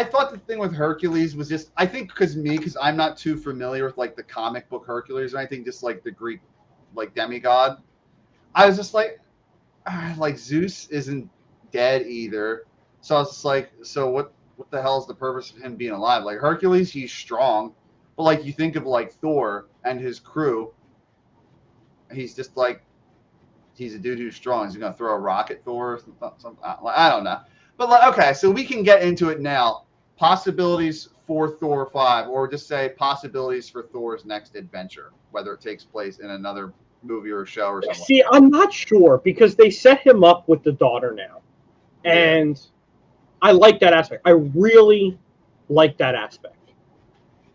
thought the thing with Hercules was just, I think because I'm not too familiar with like the comic book Hercules or anything, just like the Greek like demigod. I was just like Zeus isn't dead either. So I was just like, so what the hell is the purpose of him being alive? Like Hercules, he's strong, but like you think of like Thor and his crew, he's just like, he's a dude who's strong. He's gonna throw a rock at Thor or something. I don't know. But like, okay, so we can get into it now. Possibilities for Thor 5, or just say possibilities for Thor's next adventure, whether it takes place in another movie or show or something. See, I'm not sure because they set him up with the daughter now. And I like that aspect. I really like that aspect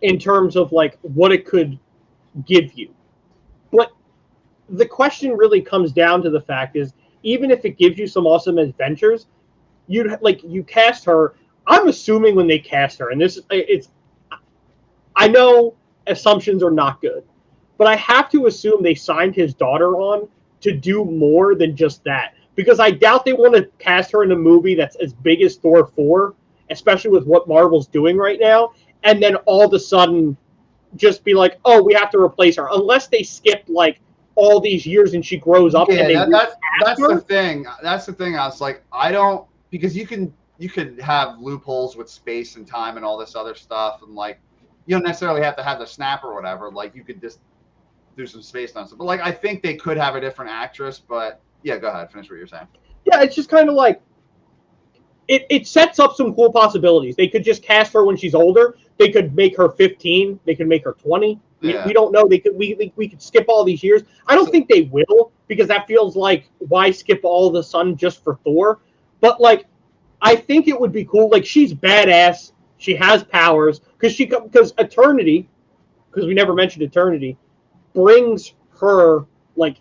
in terms of like what it could give you. But the question really comes down to the fact is, even if it gives you some awesome adventures, you cast her. I'm assuming when they cast her, and I know assumptions are not good, but I have to assume they signed his daughter on to do more than just that. Because I doubt they want to cast her in a movie that's as big as Thor 4, especially with what Marvel's doing right now, and then all of a sudden just be like, oh, we have to replace her. Unless they skip like all these years and she grows up. Yeah, and that's the thing. That's the thing. I was like, I don't, because you could have loopholes with space and time and all this other stuff, and like you don't necessarily have to have the snap or whatever. Like you could just do some space stuff. But like I think they could have a different actress. But yeah, go ahead, finish what you're saying. Yeah, it's just kind of like it sets up some cool possibilities. They could just cast her when she's older. They could make her 15. They could make her 20. Yeah. We don't know. We could skip all these years. I don't think they will, because that feels like, why skip all of a sudden just for Thor? But like, I think it would be cool. Like, she's badass. She has powers because Eternity, because we never mentioned Eternity, brings her like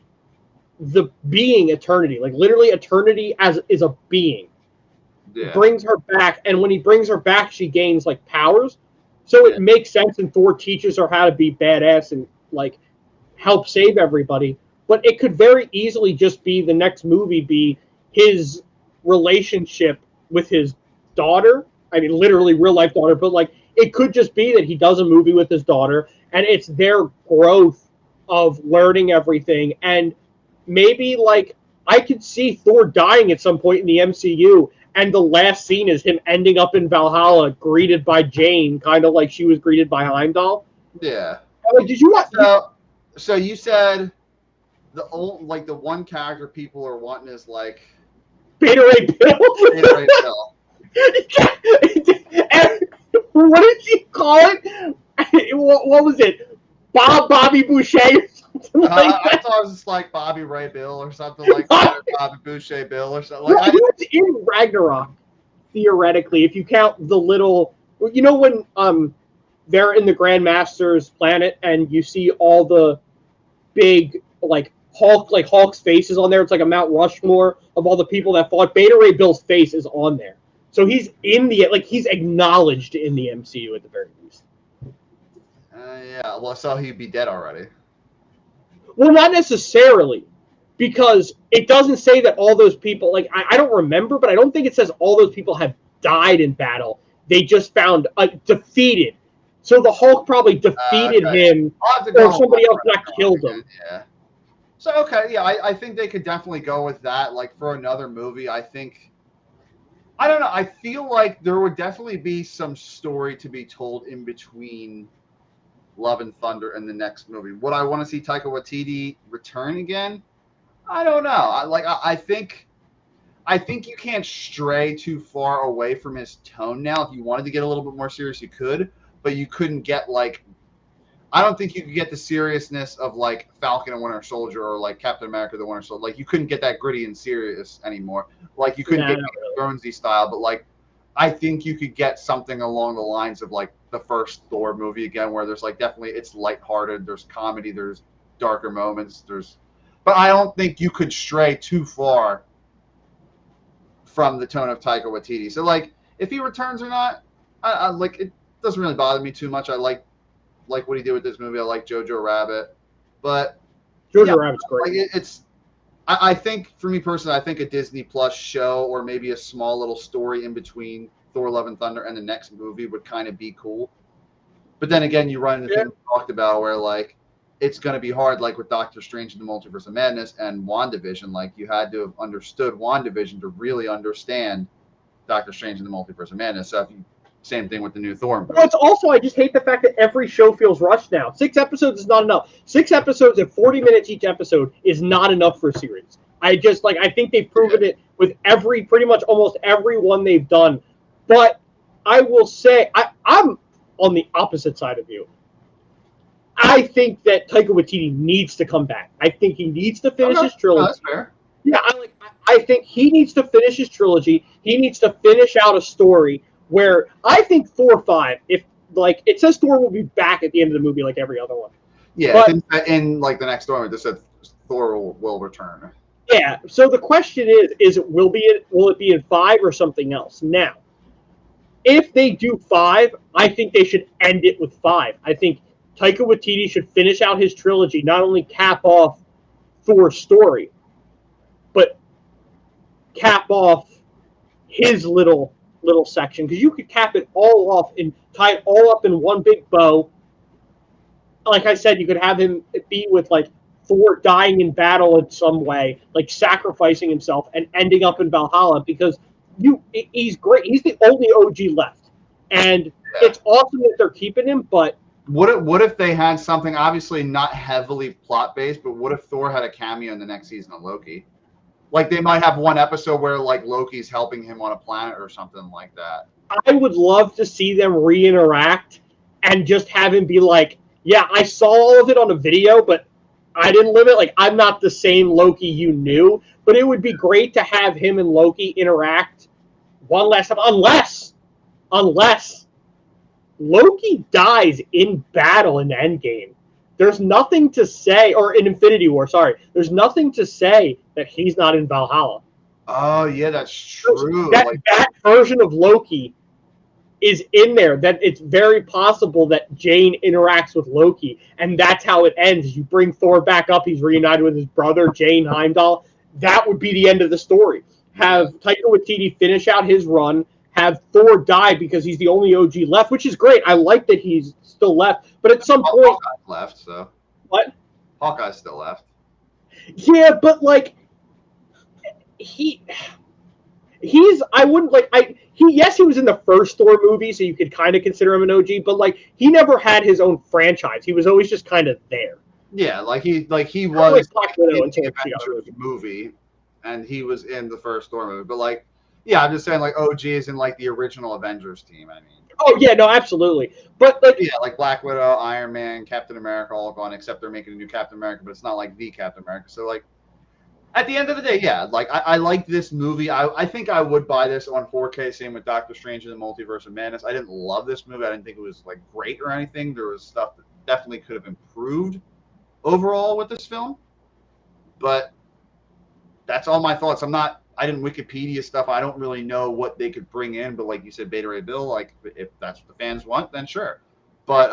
the being Eternity. Like literally, Eternity is a being. Yeah. Brings her back, and when he brings her back, she gains like powers. So it makes sense, and Thor teaches her how to be badass and like help save everybody. But it could very easily just be the next movie be his relationship with his daughter. I mean, literally real life daughter, but like it could just be that he does a movie with his daughter, and it's their growth of learning everything. And maybe like I could see Thor dying at some point in the MCU. And the last scene is him ending up in Valhalla, greeted by Jane, kind of like she was greeted by Heimdall. Yeah. Like, did you watch? So you said the one character people are wanting is like Beta Ray Bill. Beta Ray Bill. What did you call it? What was it? Bobby Boucher or something like that? I thought it was just like Bobby Ray Bill or something like that, or Bobby Boucher Bill or something. Like, he was in Ragnarok, theoretically, if you count the little, you know, when they're in the Grandmaster's planet and you see all the big Hulk's faces on there. It's like a Mount Rushmore of all the people that fought. Beta Ray Bill's face is on there, so he's he's acknowledged in the MCU at the very least. Yeah, well, so he'd be dead already. Well, not necessarily, because it doesn't say that all those people, like, I don't remember, but I don't think it says all those people have died in battle. They just found defeated. So the Hulk probably defeated him, or somebody else not killed him. Yeah. So, okay, yeah, I think they could definitely go with that. Like, for another movie, I think, I don't know, I feel like there would definitely be some story to be told in between Love and Thunder in the next movie. Would I want to see Taika Waititi return again? I don't know. I think you can't stray too far away from his tone now. If you wanted to get a little bit more serious, you could, but you couldn't get like. I don't think you could get the seriousness of like Falcon and Winter Soldier or like Captain America: The Winter Soldier. Like you couldn't get that gritty and serious anymore. Like you couldn't get Thronesy style, but like I think you could get something along the lines of like the first Thor movie again, where there's like definitely it's lighthearted, there's comedy, there's darker moments, but I don't think you could stray too far from the tone of Taika Waititi. So like if he returns or not, I like it doesn't really bother me too much. I like what he did with this movie. I like Jojo Rabbit, but Rabbit's great. Like I think for me personally, I think a Disney Plus show or maybe a small little story in between Thor: Love and Thunder and the next movie would kind of be cool. But then again, you run into things we talked about where like it's going to be hard, like with Doctor Strange and the Multiverse of Madness and WandaVision. Like you had to have understood WandaVision to really understand Doctor Strange and the Multiverse of Madness. So same thing with the new Thor movie. Well, it's also, I just hate the fact that every show feels rushed now. 6 episodes is not enough. 6 episodes at 40 minutes each episode is not enough for a series. I think they've proven it with pretty much almost every one they've done. But I will say, I'm on the opposite side of you. I think that Taika Waititi needs to come back. I think he needs to finish his trilogy. No, that's fair. Yeah, I think he needs to finish his trilogy. He needs to finish out a story where I think Thor 5, if like it says Thor will be back at the end of the movie like every other one. Yeah, but in like the next Thor, it just said Thor will return. Yeah. So the question is will it be in 5 or something else? Now, if they do 5, I think they should end it with 5. I think Taika Waititi should finish out his trilogy, not only cap off Thor's story, but cap off his little section, because you could cap it all off and tie it all up in one big bow. Like I said, you could have him be with like Thor dying in battle in some way, like sacrificing himself and ending up in Valhalla, because he's great. He's the only OG left, and it's awesome that they're keeping him. But what if they had something obviously not heavily plot based, but what if Thor had a cameo in the next season of Loki? Like they might have one episode where like Loki's helping him on a planet or something like that. I would love to see them re-interact and just have him be like, yeah, I saw all of it on a video, but I didn't live it. Like, I'm not the same Loki you knew. But it would be great to have him and Loki interact one last time. Unless Loki dies in battle in Endgame. There's nothing to say, or in Infinity War, sorry. There's nothing to say that he's not in Valhalla. Oh, yeah, that's true. That version of Loki is in there. That it's very possible that Jane interacts with Loki, and that's how it ends. You bring Thor back up, he's reunited with his brother, Jane Heimdall. That would be the end of the story. Have Taika Waititi finish out his run, have Thor die because he's the only OG left, which is great. I like that he's still left, but at some point... Hawkeye's left, so... What? Hawkeye's still left. Yeah, but, like, he was in the first Thor movie, so you could kind of consider him an OG, but, like, he never had his own franchise. He was always just kind of there. Yeah, he was in the Avengers movie, and he was in the first Thor movie, but, like, yeah, I'm just saying, like, OG is in, like, the original Avengers team, I mean. Oh, yeah, no, absolutely. But, like... Yeah, like Black Widow, Iron Man, Captain America, all gone, except they're making a new Captain America, but it's not, like, the Captain America. So, like, at the end of the day, yeah, like, I like this movie. I think I would buy this on 4K, same with Doctor Strange and the Multiverse of Madness. I didn't love this movie. I didn't think it was, like, great or anything. There was stuff that definitely could have improved overall with this film. But that's all my thoughts. I didn't Wikipedia stuff. I don't really know what they could bring in, but like you said, Beta Ray Bill, like if that's what the fans want, then sure. But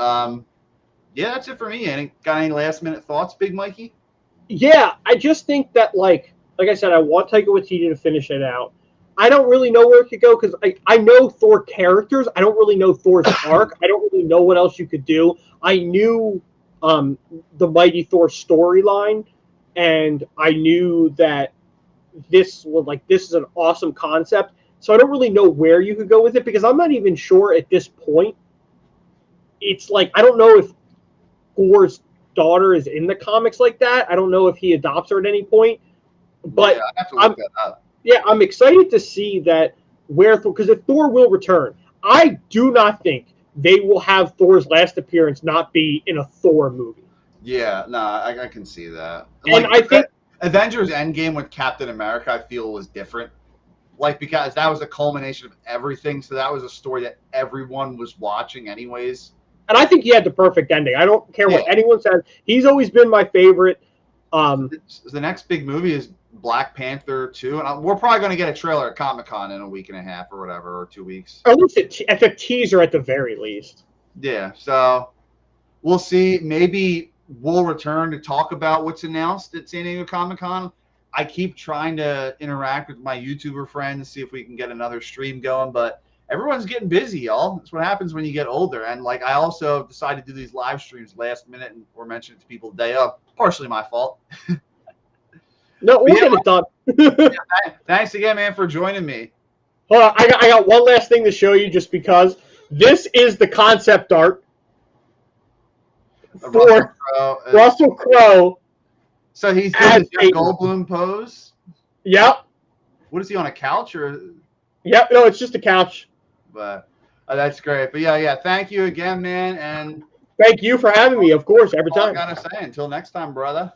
yeah, that's it for me. Got any last minute thoughts, Big Mikey? Yeah, I just think that like I said, I want Taika Waititi to finish it out. I don't really know where it could go because I know Thor characters. I don't really know Thor's arc. I don't really know what else you could do. I knew the Mighty Thor storyline, and I knew that this is an awesome concept. So I don't really know where you could go with it because I'm not even sure at this point. It's like I don't know if Gorr's daughter is in the comics like that. I don't know if he adopts her at any point, but yeah, I have to look that up. Yeah, I'm excited to see that because if Thor will return, I do not think they will have Thor's last appearance not be in a Thor movie. Yeah, no, I can see that. And I think Avengers Endgame with Captain America, I feel, was different. Like, because that was the culmination of everything, so that was a story that everyone was watching anyways. And I think he had the perfect ending. I don't care what anyone says. He's always been my favorite. The next big movie is Black Panther 2, and we're probably going to get a trailer at Comic-Con in a week and a half or whatever, or 2 weeks. Or at least a teaser at the very least. Yeah, so we'll see. Maybe we'll return to talk about what's announced at San Diego Comic-Con. I keep trying to interact with my YouTuber friends, see if we can get another stream going, but everyone's getting busy, y'all. That's what happens when you get older. And like, I also decided to do these live streams last minute, and we're mentioning it to people the day of. Partially my fault. No, we'll get it done. Thanks again, man, for joining me. Hold on, I got one last thing to show you, just because this is the concept art for Russell Crowe. So he's doing the Goldblum pose? Yep. What is he, on a couch or? Yep, no, it's just a couch. But that's great. But yeah, thank you again, man, and thank you for having me, of course, every time. I gotta say, until next time, brother.